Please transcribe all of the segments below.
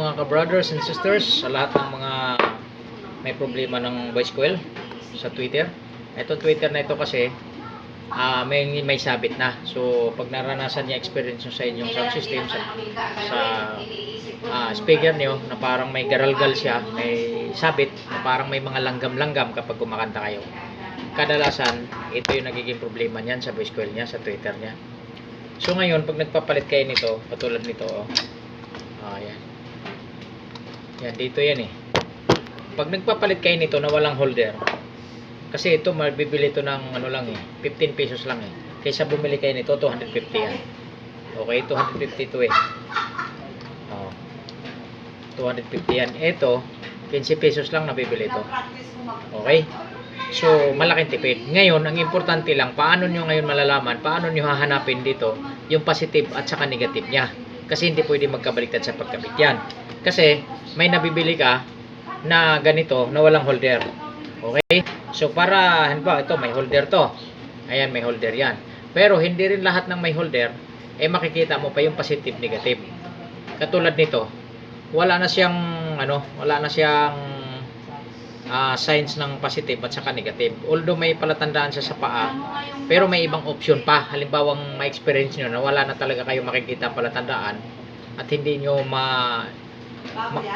mga ka-brothers and sisters, sa lahat ng mga may problema ng voice coil sa Twitter. Ito Twitter na ito kasi may sabit na. So pag naranasan niya experience nyo sa inyong sound system sa speaker nyo na parang may garalgal siya, may sabit na parang may mga langgam-langgam kapag kumakanta kayo. Kadalasan ito yung nagiging problema niyan sa voice coil niya, sa Twitter niya. So ngayon pag nagpapalit kayo nito, katulad nito yan. Yan, dito yan eh. Pag nagpapalit kayo nito na walang holder, kasi ito mabibili ito ng ano lang eh, 15 pesos lang eh. Kaysa bumili kayo nito, 250 yan. Okay, 250 ito eh. 250 yan. Ito, 15 pesos lang nabibili ito. Okay? So, malaking tipid. Ngayon, ang importante lang, paano nyo ngayon malalaman, paano nyo hahanapin dito yung positive at saka negative niya. Kasi hindi pwede magkabaliktad sa pagkabit yan. Kasi may nabibili ka na ganito na walang holder. Okay? So para, halimbawa ito may holder to. Ayan, may holder yan. Pero hindi rin lahat ng may holder makikita mo pa yung positive negative. Katulad nito, wala na siyang signs ng positive at saka negative. Although may palatandaan siya sa paa, pero may ibang option pa. Halimbawa, ma-experience nyo na wala na talaga kayo makikita palatandaan at hindi nyo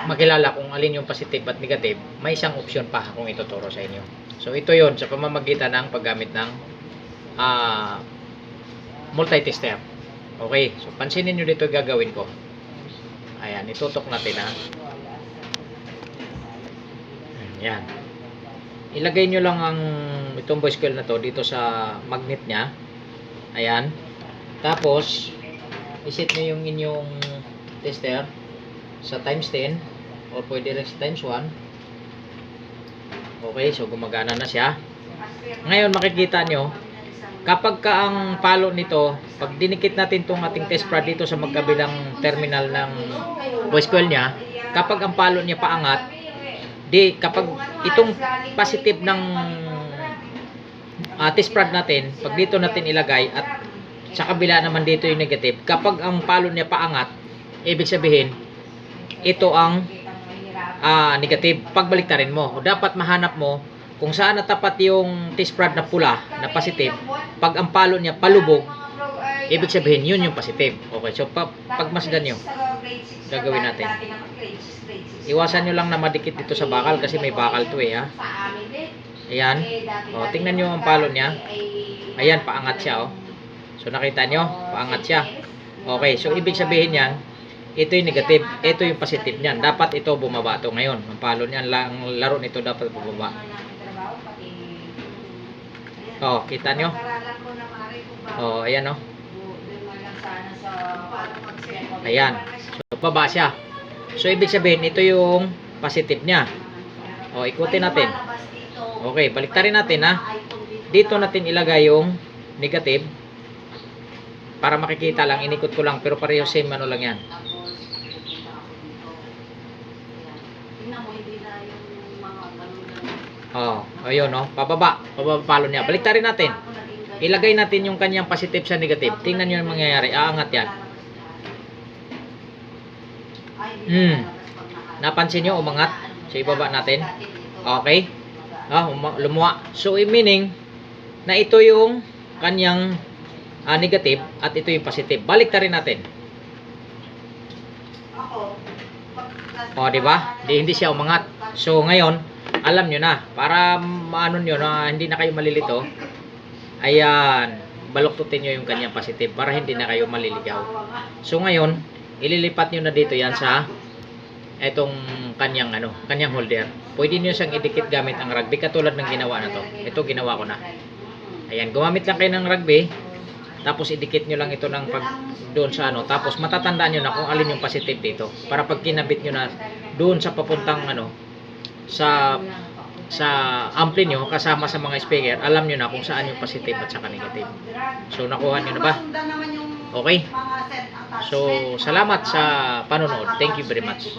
makilala kung alin yung positive at negative, may isang option pa kung ituturo sa inyo. So ito yon sa pamamagitan ng paggamit ng multi-tester. Okay, so pansinin nyo dito gagawin ko. Ayan, itutok natin Yan. Ilagay nyo lang itong voice coil na to dito sa magnet nya. Ayan. Tapos, iset nyo yung inyong tester sa times 10 o pwede rin sa times 1. Okay, so gumagana na siya. Ngayon makikita nyo, kapag ang palo nito, pag dinikit natin itong ating test prod dito sa magkabilang terminal ng voice coil nya, kapag ang palo niya paangat, kapag itong positive ng test prod natin, pag dito natin ilagay at sa kabila naman dito yung negative, kapag ang palo niya paangat, ibig sabihin ito ang negative. Pagbaliktarin mo, o dapat mahanap mo kung saan natapat yung test prod na pula na positive. Pag ang palo niya palubog, ibig sabihin yun yung positive. Okay, so pagmasdan nyo, gagawin natin. Iwasan nyo lang na madikit dito sa bakal kasi may bakal to Ayan. O, tingnan nyo ang palo niya. Ayan, paangat siya So nakita nyo, paangat siya. Okay, so ibig sabihin yan, ito yung negative, ito yung positive niyan. Dapat ito bumaba to ngayon. Ang palo niyan, ang laro nito dapat bumaba. Kita nyo? Ayan Ayan. So baba siya. So ibig sabihin ito yung positive niya. Ikutin natin. Okay, baliktarin natin Dito natin ilagay yung negative para makikita lang, inikot ko lang pero pareho same lang yan. Ayun pababa palo niya. Baliktarin natin. Ilagay natin yung kanyang positive sa negative. Tingnan niyo yung mangyayari. Aangat yan. Napansin nyo, umangat. So, ibaba natin. Okay. Lumuwa. So, meaning, na ito yung kanyang negative at ito yung positive. Baliktarin natin. Diba? Hindi siya umangat. So, ngayon, alam nyo na. Para maano nyo na hindi na kayo malilito. Ayan. Baluktutin nyo yung kanyang positive para hindi na kayo maliligaw. So, ngayon, ililipat nyo na dito yan sa itong kanyang holder. Pwede nyo siyang idikit gamit ang rugby katulad ng ginawa na to. Ito ginawa ko na. Ayan, gumamit lang kayo ng rugby. Tapos idikit nyo lang ito ng doon sa tapos matatandaan nyo na kung alin yung positive dito. Para pag kinabit nyo na doon sa papuntang sa ampli nyo kasama sa mga speaker, alam nyo na kung saan yung positive at saka negative. So nakuha nyo na ba? Okay. So salamat sa panonood. Thank you very much.